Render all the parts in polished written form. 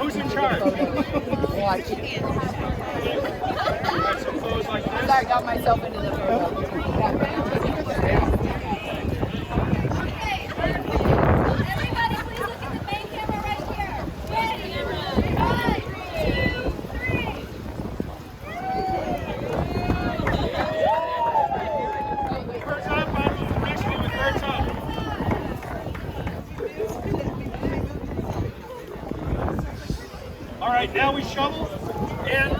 Who's in charge? Watch. Sorry, got myself into the photo. All right, now we shovel and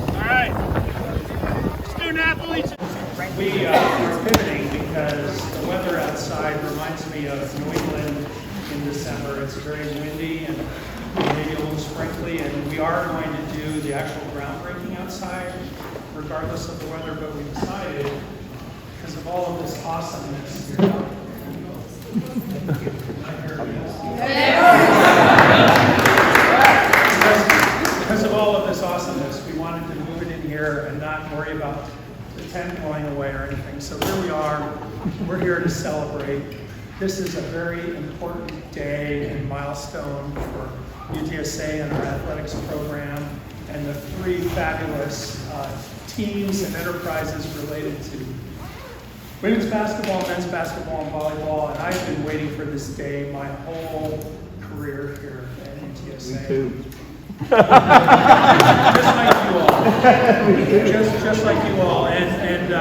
all right, student athletes. We are pivoting because the weather outside reminds me of New England in December. It's very windy and maybe a little sprinkly, and we are going to do the actual groundbreaking outside regardless of the weather, but we decided because of all of this awesomeness here. Because of all of this awesomeness, we wanted to move it in here and not worry about the tent going away or anything. So here we are. We're here to celebrate. This is a very important day and milestone for UTSA and our athletics program and the three fabulous teams and enterprises related to women's basketball, men's basketball, and volleyball. And I've been waiting for this day my whole career here at UTSA. Me too. Just like you all. Just like you all. And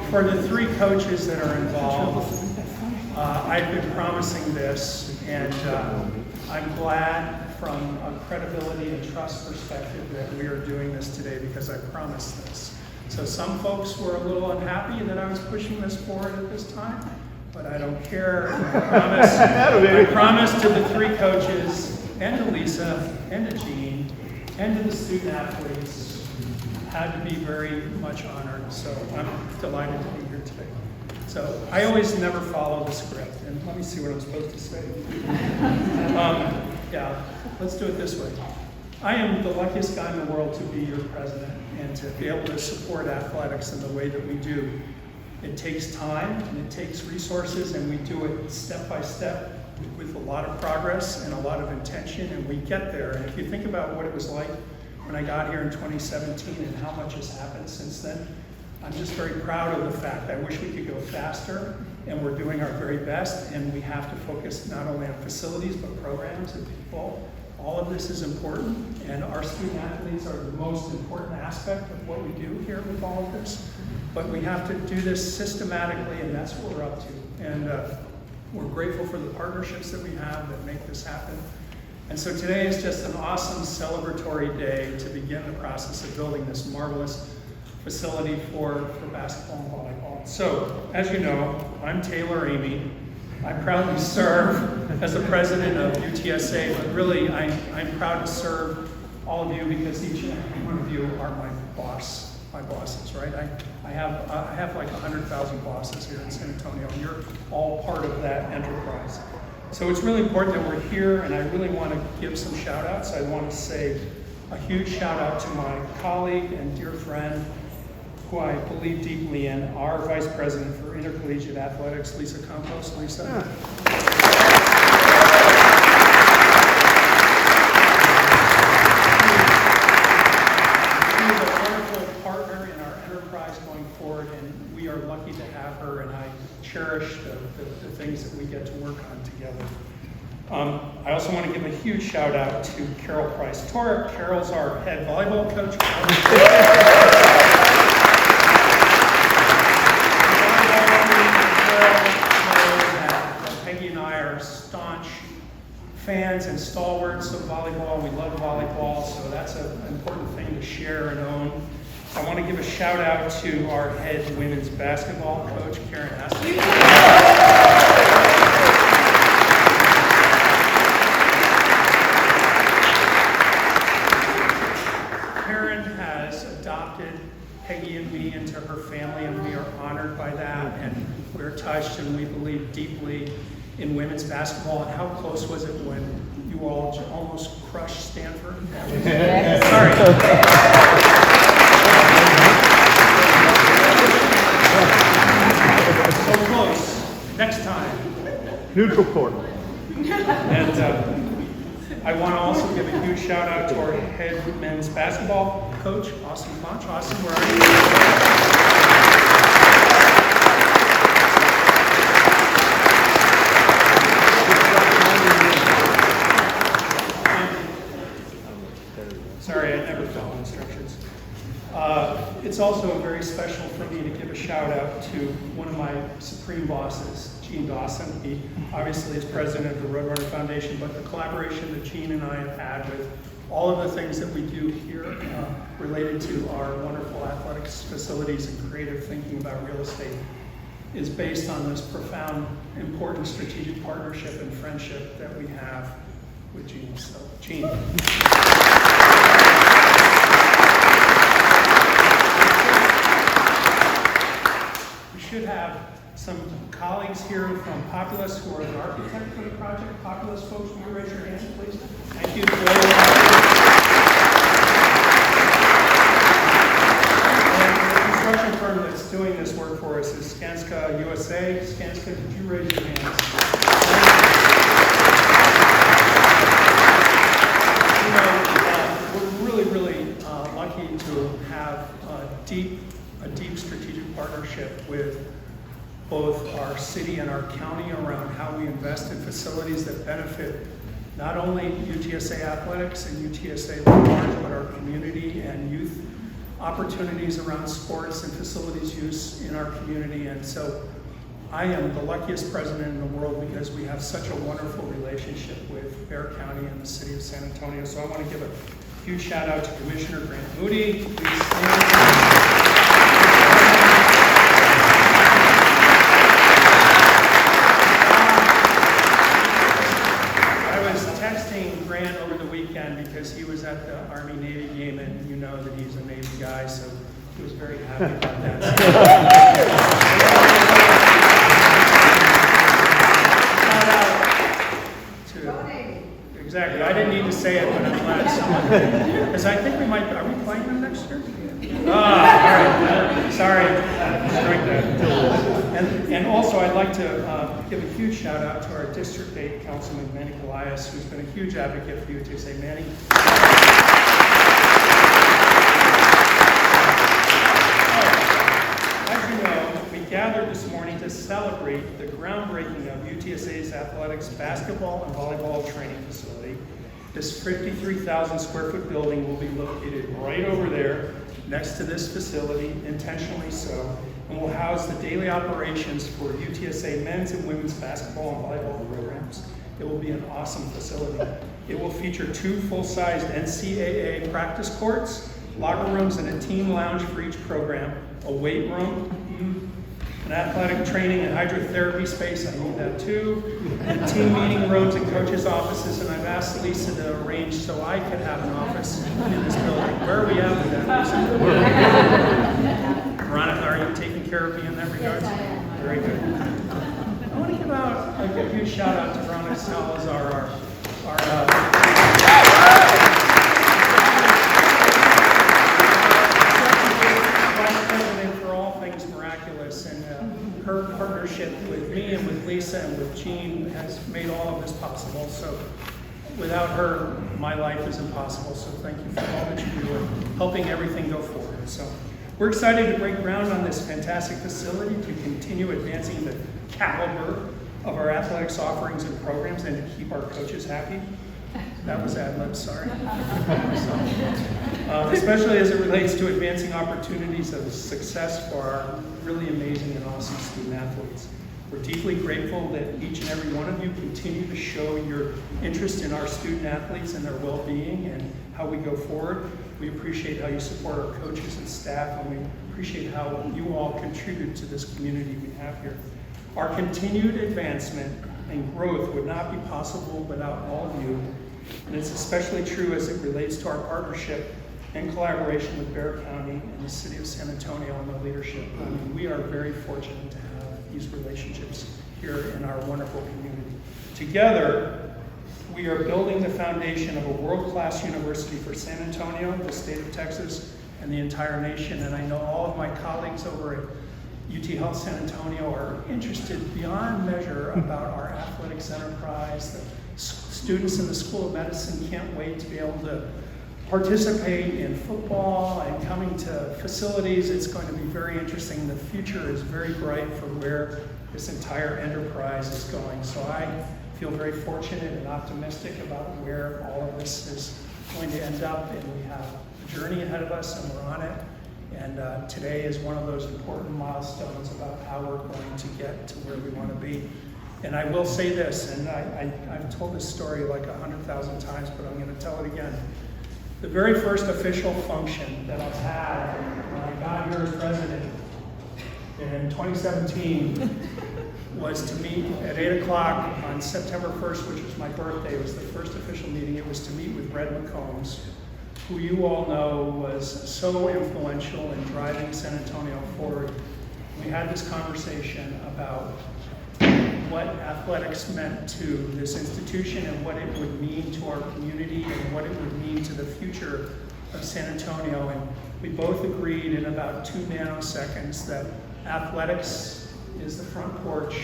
for the three coaches that are involved, I've been promising this, and I'm glad from a credibility and trust perspective that we are doing this today because I promised this. So some folks were a little unhappy that I was pushing this forward at this time, but I don't care. I promise to the three coaches and to Lisa and to Jean and to the student athletes, had to be very much honored. So I'm delighted to be here today. So I always never follow the script, and let me see what I'm supposed to say. Yeah, let's do it this way. I am the luckiest guy in the world to be your president and to be able to support athletics in the way that we do. It takes time and it takes resources, and we do it step by step with a lot of progress and a lot of intention, and we get there. And if you think about what it was like when I got here in 2017 and how much has happened since then, I'm just very proud of the fact. I wish we could go faster, and we're doing our very best, and we have to focus not only on facilities, but programs and people. All of this is important, and our student athletes are the most important aspect of what we do here with all of this. But we have to do this systematically, and that's what we're up to. And we're grateful for the partnerships that we have that make this happen. And so today is just an awesome celebratory day to begin the process of building this marvelous facility for basketball and volleyball. So, as you know, I'm Taylor Eamy. I proudly serve as the president of UTSA, but really I'm proud to serve all of you because each and every one of you are my bosses, right? I have like 100,000 bosses here in San Antonio, and you're all part of that enterprise. So it's really important that we're here, and I really want to give some shout outs. I want to say a huge shout out to my colleague and dear friend, who I believe deeply in, our Vice President for Intercollegiate Athletics, Lisa Campos. Lisa. She's a wonderful partner in our enterprise going forward, and we are lucky to have her, and I cherish the things that we get to work on together. I also want to give a huge shout out to Carol Price-Torek. Carol's our head volleyball coach. Peggy and I are staunch fans and stalwarts of volleyball. We love volleyball, so that's an important thing to share and own. I want to give a shout out to our head women's basketball coach, Karen Aston. deeply in women's basketball. And how close was it when you all almost crushed Stanford? Sorry. So close. Next time. Neutral court. And I want to also give a huge shout out to our head men's basketball coach, Austin Ponch. Austin, where are you? Sorry, I never follow instructions. It's also very special for me to give a shout out to one of my supreme bosses, Gene Dawson. He obviously is president of the Roadrunner Foundation, but the collaboration that Gene and I have had with all of the things that we do here related to our wonderful athletics facilities and creative thinking about real estate is based on this profound, important strategic partnership and friendship that we have with Gene. So, Gene. We should have some colleagues here from Populous who are the architect for the project. Populous folks, will you raise your hands, please? Thank you. And the construction firm that's doing this work for us is Skanska USA. Skanska, could you raise your hands? We're really lucky to have a deep strategic partnership with both our city and our county around how we invest in facilities that benefit not only UTSA athletics and UTSA at large, but our community and youth opportunities around sports and facilities use in our community. And so I am the luckiest president in the world because we have such a wonderful relationship with Bexar County and the city of San Antonio. So I want to give a huge shout out to Commissioner Grant Moody. Please stand. Grant over the weekend because he was at the Army-Navy game, and you know that he's a Navy guy, so he was very happy about that. Shout out to, exactly, I didn't need to say it, but I'm glad someone did. Because I think we might, are we playing them next year? All right, sorry. Strike that. And also, I'd like to give a huge shout out to our District 8 Councilman Manny Colas, who's been a huge advocate for UTSA. Manny. As you know, we gathered this morning to celebrate the groundbreaking of UTSA's athletics basketball and volleyball training facility. This 53,000 square foot building will be located right over there next to this facility, intentionally so, and will house the daily operations for UTSA men's and women's basketball and volleyball programs. It will be an awesome facility. It will feature 2 full-sized NCAA practice courts, locker rooms, and a team lounge for each program, a weight room, an athletic training and hydrotherapy space, I need that too, and team meeting rooms and coaches' offices, and I've asked Lisa to arrange so I could have an office in this building. Where are we at with that, Lisa? Veronica, are you taking care of me in that regard? Yes, I am. Very good. I want to give out a huge shout out to Veronica Salazar, our Vice President for all things miraculous, and her partnership with me and with Lisa and with Gene has made all of this possible. So without her, my life is impossible. So thank you for all that you do and helping everything go forward. So we're excited to break ground on this fantastic facility to continue advancing the caliber of our athletics offerings and programs and to keep our coaches happy. That was ad-lib, sorry. Especially as it relates to advancing opportunities of success for our really amazing and awesome student athletes. We're deeply grateful that each and every one of you continue to show your interest in our student athletes and their well-being and how we go forward. We appreciate how you support our coaches and staff, and we appreciate how you all contribute to this community we have here. Our continued advancement and growth would not be possible without all of you, and it's especially true as it relates to our partnership and collaboration with Bexar County and the city of San Antonio and the leadership. I mean, we are very fortunate to have these relationships here in our wonderful community. Together, we are building the foundation of a world-class university for San Antonio, the state of Texas, and the entire nation. And I know all of my colleagues over at UT Health San Antonio are interested beyond measure about our athletics enterprise. The students in the School of Medicine can't wait to be able to participate in football and coming to facilities. It's going to be very interesting. The future is very bright for where this entire enterprise is going. So I feel very fortunate and optimistic about where all of this is going to end up, and we have a journey ahead of us and we're on it. And today is one of those important milestones about how we're going to get to where we want to be. And I will say this, and I've told this story like 100,000 times, but I'm going to tell it again. The very first official function that I've had when I got here as president in 2017 was to meet at 8 o'clock on September 1st, which was my birthday. It was the first official meeting. It was to meet with Brett McCombs, who you all know was so influential in driving San Antonio forward. We had this conversation about what athletics meant to this institution and what it would mean to our community and what it would mean to the future of San Antonio. And we both agreed in about 2 nanoseconds that athletics is the front porch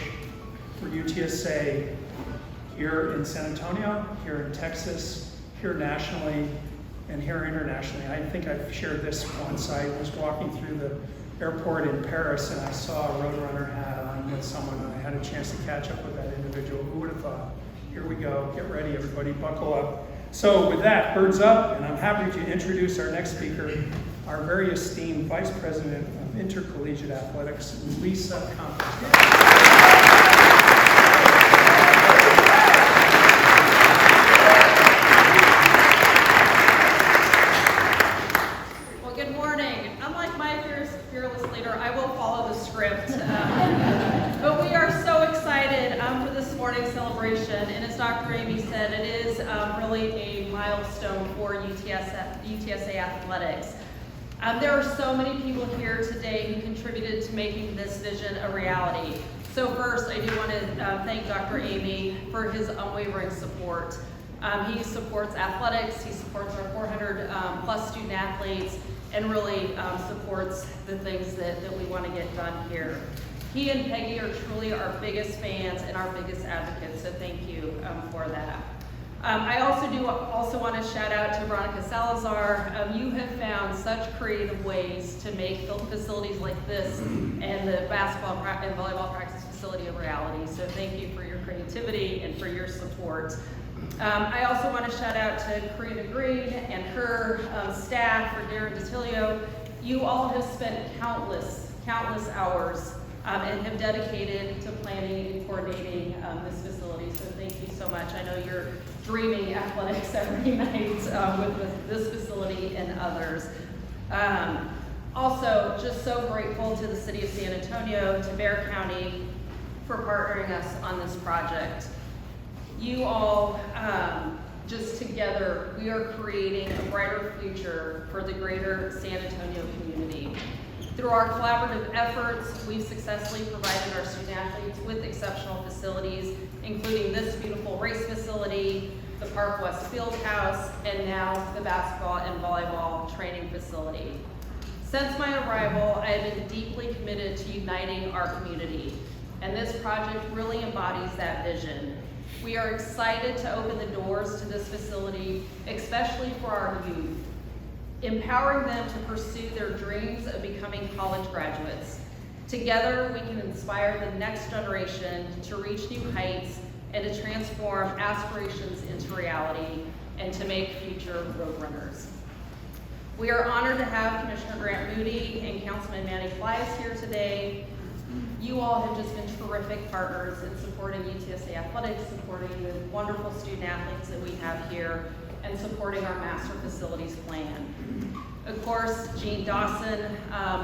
for UTSA here in San Antonio, here in Texas, here nationally, and here internationally. I think I've shared this once. I was walking through the airport in Paris and I saw a Roadrunner hat on with someone, and I had a chance to catch up with that individual. Who would have thought? Here we go. Get ready, everybody. Buckle up. So with that, birds up, and I'm happy to introduce our next speaker, our very esteemed Vice President of Intercollegiate Athletics, Lisa Campos. But we are so excited for this morning's celebration, and as Dr. Amy said, it is really a milestone for UTSA athletics. There are so many people here today who contributed to making this vision a reality. So first, I do want to thank Dr. Amy for his unwavering support. He supports athletics, he supports our 400 plus student athletes, and really supports the things that we want to get done here. He and Peggy are truly our biggest fans and our biggest advocates, so thank you for that. I also want to shout out to Veronica Salazar. You have found such creative ways to make facilities like this and the basketball and volleyball practice facility a reality, so thank you for your creativity and for your support. I also want to shout out to Karina Green and her staff, for Darren DeTilio. You all have spent countless hours and have dedicated to planning and coordinating this facility, so thank you so much. I know you're dreaming athletics every night with this facility and others. Also, just so grateful to the City of San Antonio, to Bexar County for partnering us on this project. You all, just together, we are creating a brighter future for the greater San Antonio community. Through our collaborative efforts, we've successfully provided our student athletes with exceptional facilities, including this beautiful race facility, the Park West Field House, and now the basketball and volleyball training facility. Since my arrival, I have been deeply committed to uniting our community, and this project really embodies that vision. We are excited to open the doors to this facility, especially for our youth, empowering them to pursue their dreams of becoming college graduates. Together, we can inspire the next generation to reach new heights and to transform aspirations into reality and to make future Roadrunners. We are honored to have Commissioner Grant Moody and Councilman Colas here today. You all have just been terrific partners in supporting UTSA athletics, supporting the wonderful student athletes that we have here, and supporting our master facilities plan. Of course, Jean Dawson,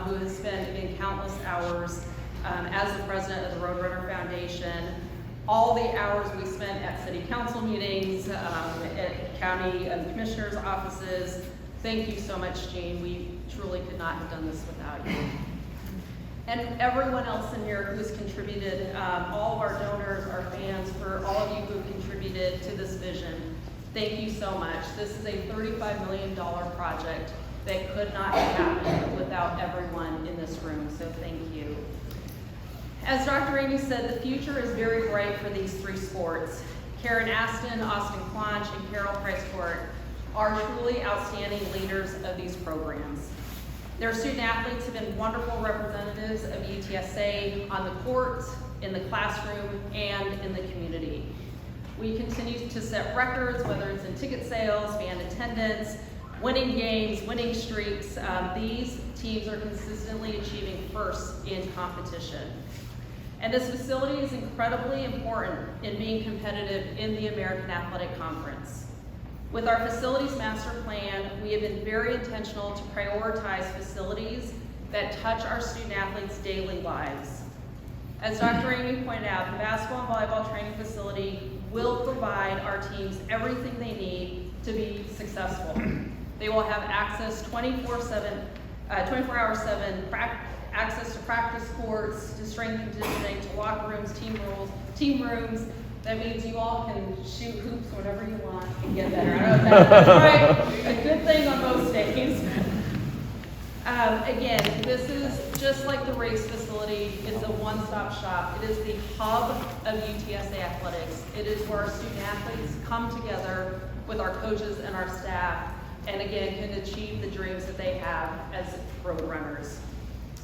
who has spent in countless hours as the president of the Roadrunner Foundation, all the hours we spent at city council meetings, at county commissioners' offices. Thank you so much, Jean. We truly could not have done this without you. and everyone else in here who's contributed, all of our donors, our fans, for all of you who have contributed to this vision. Thank you so much. This is a $35 million project that could not have happened without everyone in this room, so thank you. As Dr. Amy said, the future is very bright for these three sports. Karen Aston, Austin Quanch, and Carol Price-Court are truly outstanding leaders of these programs. Their student athletes have been wonderful representatives of UTSA on the court, in the classroom, and in the community. We continue to set records, whether it's in ticket sales, fan attendance, winning games, winning streaks. These teams are consistently achieving first in competition. And this facility is incredibly important in being competitive in the American Athletic Conference. With our facilities master plan, we have been very intentional to prioritize facilities that touch our student athletes' daily lives. As Dr. Amy pointed out, the basketball and volleyball training facility will provide our teams everything they need to be successful. They will have access 24/7, 24/7 access to practice courts, to strength and conditioning, to locker rooms, team rooms. That means you all can shoot hoops whenever you want and get better. I don't know if that's right. A good thing on most days. Again, this is just like the race facility. It's a one-stop shop. It is the hub of UTSA athletics. It is where our student athletes come together with our coaches and our staff, and again, can achieve the dreams that they have as road runners.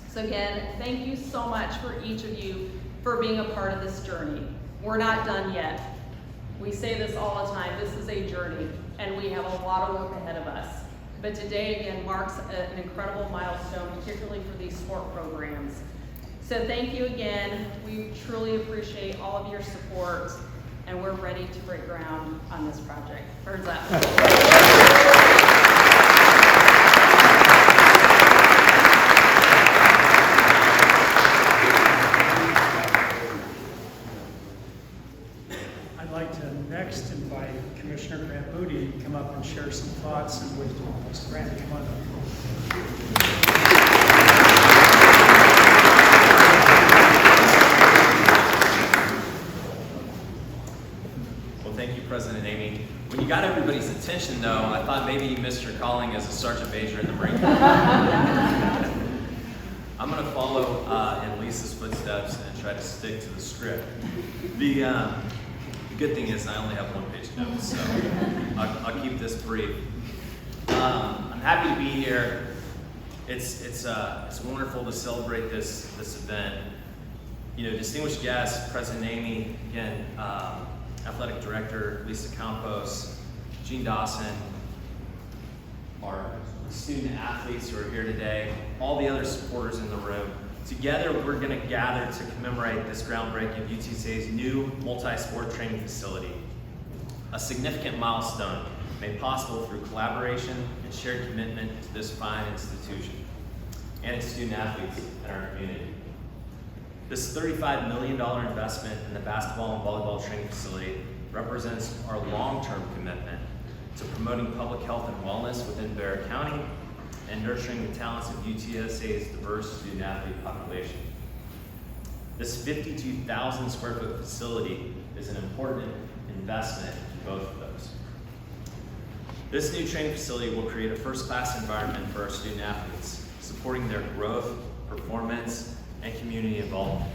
So again, thank you so much for each of you for being a part of this journey. We're not done yet. We say this all the time, this is a journey, and we have a lot of work ahead of us. But today, again, marks an incredible milestone, particularly for these sport programs. So thank you again. We truly appreciate all of your support, and we're ready to break ground on this project. Birds up. Next, invite Commissioner Grant Moody to come up and share some thoughts and wisdom on this. Grant, come on up. Well, thank you, President Amy. When you got everybody's attention, though, I thought maybe you missed your calling as a sergeant major in the Marine Corps. I'm going to follow in Lisa's footsteps and try to stick to the script. The good thing is I only have one page notes, so I'll keep this brief. I'm happy to be here. It's wonderful to celebrate this event. You know, distinguished guests, President Amy, again, Athletic Director Lisa Campos, Gene Dawson, our student athletes who are here today, all the other supporters in the room. Together, we're going to gather to commemorate this groundbreaking of UTSA's new multi-sport training facility, a significant milestone made possible through collaboration and shared commitment to this fine institution and its student athletes in our community. This $35 million investment in the basketball and volleyball training facility represents our long-term commitment to promoting public health and wellness within Bexar County and nurturing the talents of UTSA's diverse student athlete population. This 52,000 square foot facility is an important investment in both of those. This new training facility will create a first-class environment for our student athletes, supporting their growth, performance, and community involvement.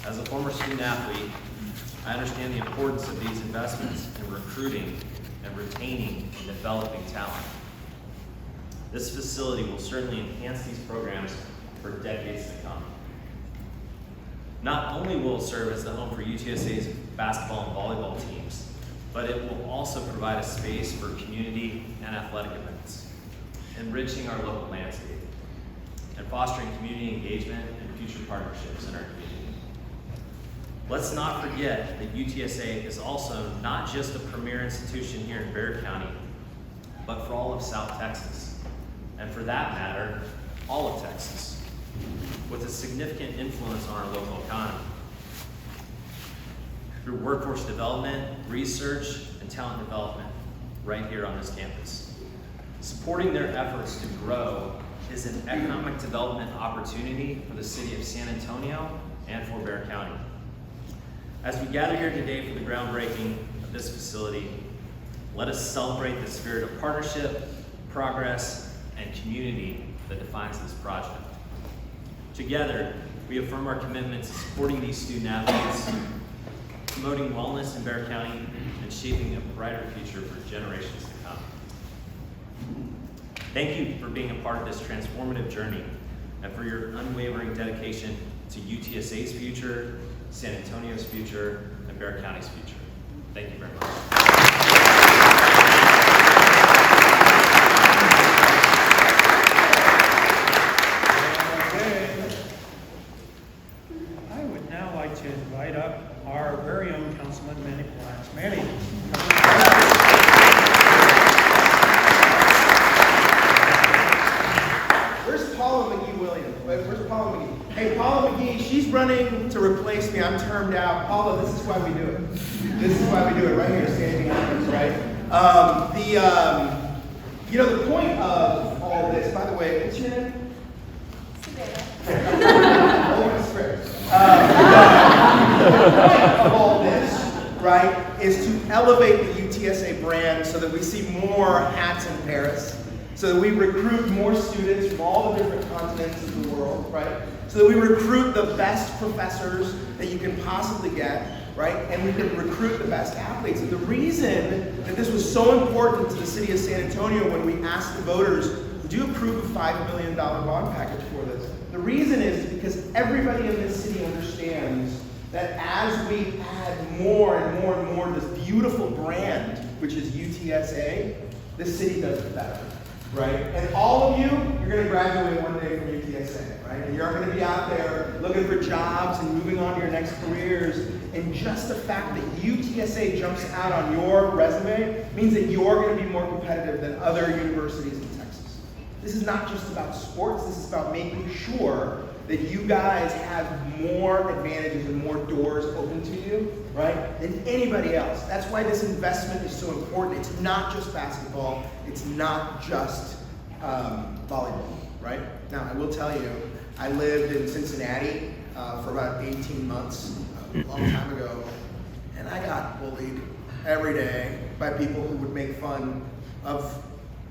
As a former student athlete, I understand the importance of these investments in recruiting and retaining and developing talent. This facility will certainly enhance these programs for decades to come. Not only will it serve as the home for UTSA's basketball and volleyball teams, but it will also provide a space for community and athletic events, enriching our local landscape and fostering community engagement and future partnerships in our community. Let's not forget that UTSA is also not just a premier institution here in Bexar County, but for all of South Texas. And for that matter, all of Texas, with a significant influence on our local economy. Through workforce development, research, and talent development right here on this campus. Supporting their efforts to grow is an economic development opportunity for the city of San Antonio and for Bexar County. As we gather here today for the groundbreaking of this facility, let us celebrate the spirit of partnership, progress, and community that defines this project. Together, we affirm our commitment to supporting these student athletes, promoting wellness in Bexar County, and shaping a brighter future for generations to come. Thank you for being a part of this transformative journey and for your unwavering dedication to UTSA's future, San Antonio's future, and Bexar County's future. Thank you very much. I would now like to invite up our very own Councilman Colas. Manny. Where's Paula McGee-Williams? Where's Paula McGee? Hey, Paula McGee, she's running to replace me. I'm termed out. Paula, this is why we do it. This is why we do it right here, standing behind us, right? The point of all this, by the way, what's your name? Holy Spirit. The point of all this, right, is to elevate the UTSA brand so that we see more hats in Paris, so that we recruit more students from all the different continents of the world, right? So that we recruit the best professors that you can possibly get, right? And we can recruit the best athletes. And the reason that this was so important to the city of San Antonio when we asked the voters, would you approve a $5 million bond package for this? The reason is because everybody in this city understands that as we add more and more and more of this beautiful brand, which is UTSA, this city does it better, right? And all of you, you're going to graduate one day from UTSA, right? And you're going to be out there looking for jobs and moving on to your next careers. And just the fact that UTSA jumps out on your resume means that you're going to be more competitive than other universities in Texas. This is not just about sports. This is about making sure that you guys have more advantages and more doors open to you, right, than anybody else. That's why this investment is so important. It's not just basketball. It's not just volleyball, right? Now, I will tell you, I lived in Cincinnati for about 18 months, a long time ago, and I got bullied every day by people who would make fun of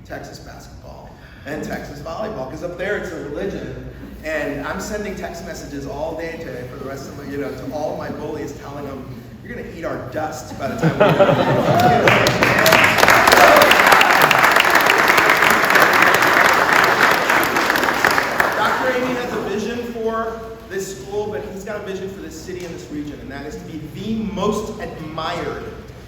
Texas basketball and Texas volleyball, because up there it's a religion. And I'm sending text messages all day today for the rest of the, to all my bullies, telling them, you're going to eat our dust by the time we're done. Dr. Eamy has a vision for this school, but he's got a vision for this city and this region, and that is to be the most admired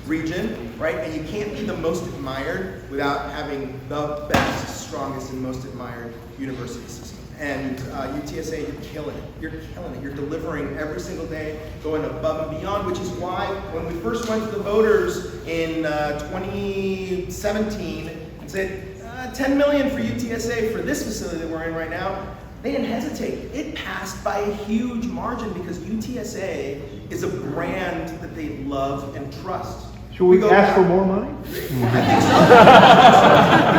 region, right? And you can't be the most admired without having the best, strongest, and most admired university system. And UTSA, you're killing it. You're killing it. You're delivering every single day, going above and beyond, which is why when we first went to the voters in 2017 and said, $10 million for UTSA for this facility that we're in right now, they didn't hesitate. It passed by a huge margin because UTSA is a brand that they love and trust. Should we ask for more money? I think so.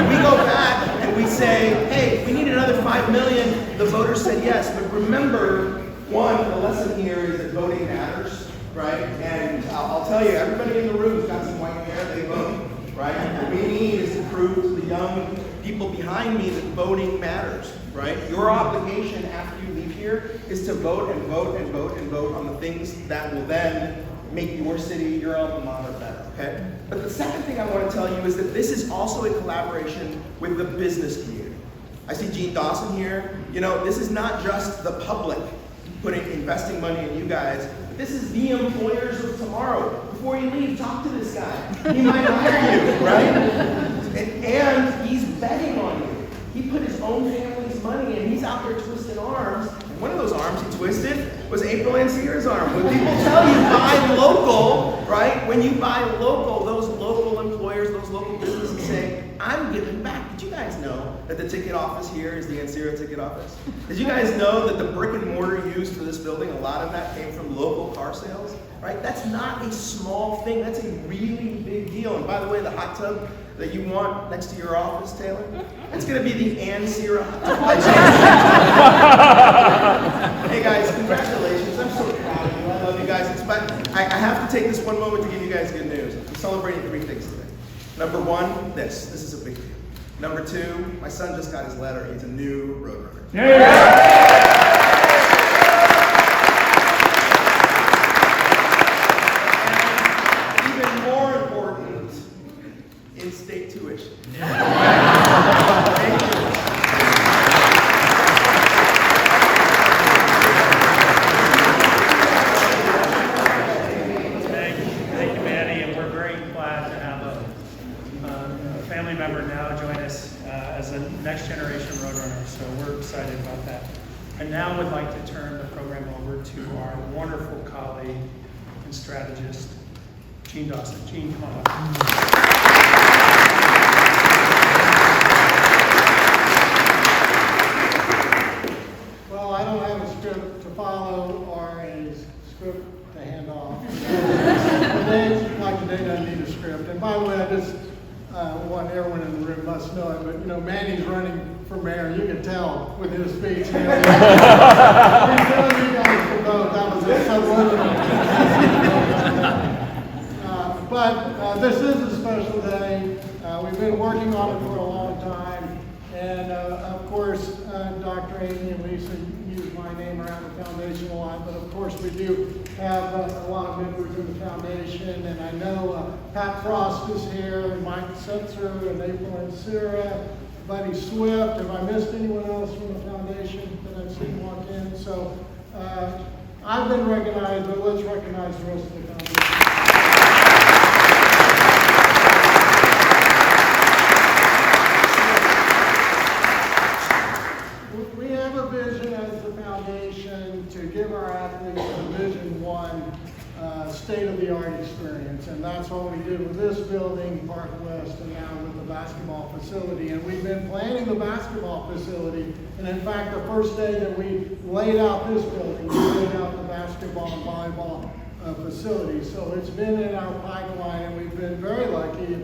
We go back and we say, hey, we need another $5 million. The voters said yes, but remember, one, the lesson here is that voting matters, right? And I'll tell you, everybody in the room has got some white hair, they vote, right? What we need is to prove to the young people behind me that voting matters, right? Your obligation after you leave here is to vote and vote and vote and vote on the things that will then make your city, your alma mater better, okay? But the second thing I want to tell you is that this is also a collaboration with the business community. I see Gene Dawson here. This is not just the public investing money in you guys, but this is the employers of tomorrow. Before you leave, talk to this guy. He might hire you, right? And he's betting on you. He put his own family's money and he's out there twisting arms. And one of those arms he twisted was April Ancier's arm. When people tell you buy local, right? When you buy local, those local employers, those local businesses say, I'm giving back. Did you guys know that the ticket office here is the Anciero ticket office? Did you guys know that the brick and mortar used for this building, a lot of that came from local car sales? right? That's not a small thing. That's a really big deal. And by the way, the hot tub that you want next to your office, Taylor, it's going to be the Ann Sierra hot tub. Hey guys, congratulations. I'm so proud of you. I love you guys. But I have to take this one moment to give you guys good news. I'm celebrating 3 things today. Number 1, this. This is a big deal. Number 2, my son just got his letter. He's a new Roadrunner. Even more important, in-state tuition. Thank you. Thank you, Manny, and we're very glad to have a family member now join us as a next generation Roadrunner, so we're excited about that. And now would like to turn the program over to our wonderful colleague and strategist, Gene Dawson. Gene, come on up. Well, I don't have a script to follow or a script to hand off. Today doesn't need a script. And by the way, I just want everyone in the room must know it, but you know, Manny's running for mayor. You can tell with his speech. He's telling you guys to vote. That was a subliminal. But this is a special day. We've been working on it for a long time. And of course, Dr. Amy and Lisa use my name around the foundation a lot, but of course we do have a lot of members of the foundation, and I know Pat Frost is here, and Mike Setzer, and April and Sarah, Buddy Swift. Have I missed anyone else from the foundation that I've seen walk in? So I've been recognized, but let's recognize the rest of the foundation. We have a vision as the foundation to give our athletes a Division I state-of-the-art experience, and that's what we did with this building, Park West, and now with the basketball facility. And we've been planning the basketball facility, and in fact, the first day that we laid out this building, we laid out the basketball and volleyball facility. So it's been in our pipeline, and we've been very lucky.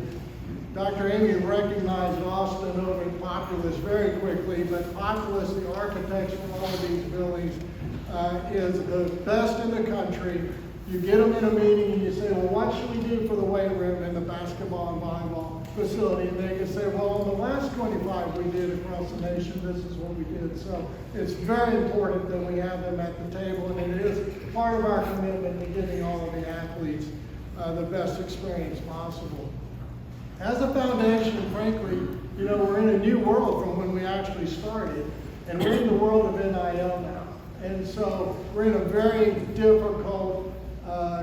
Dr. Amy recognized Austin over at Populous very quickly, but Populous, the architects for all of these buildings, is the best in the country. You get them in a meeting and you say, well, what should we do for the weight room and the basketball and volleyball facility? And they can say, well, on the last 25 we did across the nation, this is what we did. So it's very important that we have them at the table, and it is part of our commitment to giving all of the athletes the best experience possible. As a foundation, frankly, you know, we're in a new world from when we actually started, and we're in the world of NIL now. And so we're in a very difficult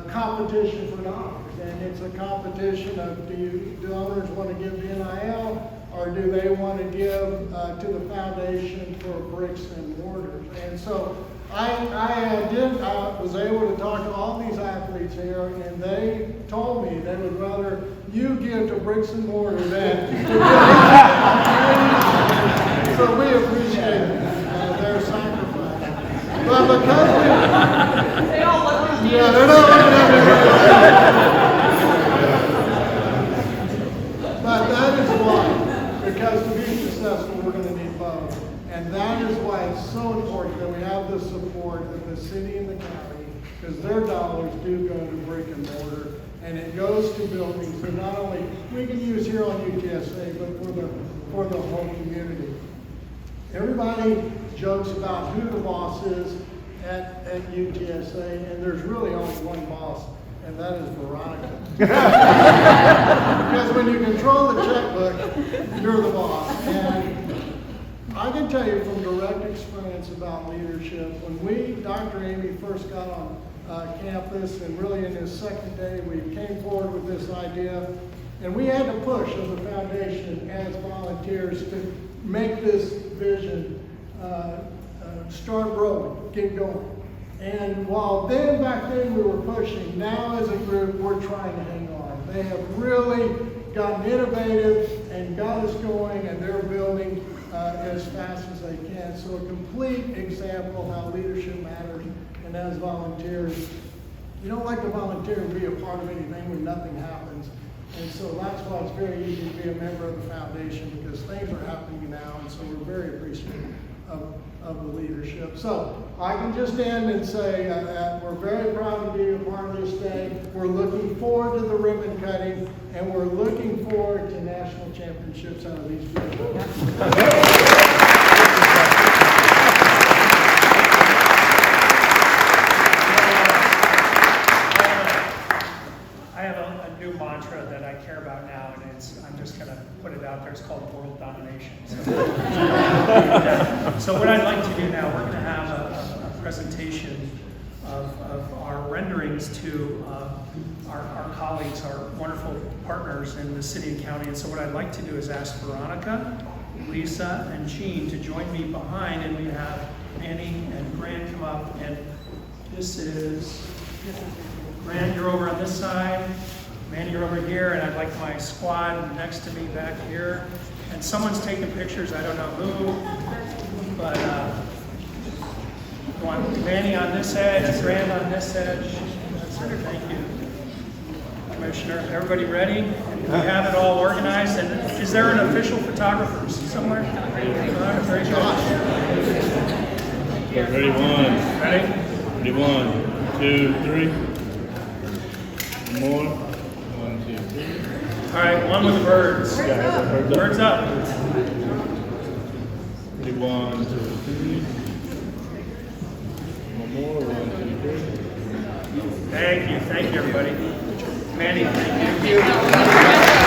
competition for dollars, and it's a competition of do owners want to give to NIL, or do they want to give to the foundation for bricks and mortars? And so I was able to talk to all these athletes here, and they told me they would rather you give to bricks and mortar than to give. So we appreciate their sacrifice. But because They all look at you. yeah, they're not looking at me. But that is why, because to be successful, we're going to need both. And that is why it's so important that we have the support of the city and the county, because their dollars do go to brick and mortar, and it goes to buildings that not only we can use here on UTSA, but for the whole community. Everybody jokes about who the boss is at UTSA, and there's really only one boss, and that is Veronica. Because when you control the checkbook, you're the boss. And I can tell you from direct experience about leadership, when Dr. Amy first got on campus, and really in his second day, we came forward with this idea, and we had to push as a foundation, as volunteers, to make this vision start rolling, get going. And while back then we were pushing, now as a group we're trying to hang on. They have really gotten innovative and got us going, and they're building as fast as they can. So a complete example of how leadership matters, and as volunteers, you don't like to volunteer and be a part of anything when nothing happens. And so that's why it's very easy to be a member of the foundation, because things are happening now, and so we're very appreciative of the leadership. So I can just end and say that we're very proud to be a part of this day. We're looking forward to the ribbon cutting, and we're looking forward to national championships out of these people. Mantra that I care about now, and I'm just going to put it out there. It's called world domination. So what I'd like to do now, we're going to have a presentation of our renderings to our colleagues, our wonderful partners in the city and county. And so what I'd like to do is ask Veronica, Lisa, and Jean to join me behind, and we have Annie and Grant come up. And this is Grant, you're over on this side. Manny, you're over here, and I'd like my squad next to me back here. And someone's taking pictures, I don't know who, but go on. Manny on this edge, Grant on this edge. That's it, thank you. Commissioner, everybody ready? And we have it all organized, and is there an official photographer somewhere? Very good. Ready, one. Ready? Ready, 1, 2, 3. More. 1, 2, 3. All right, one with the birds. Birds up. Ready, 1, 2, 3. One more. 1, 2, 3. Thank you, everybody. Manny, thank you.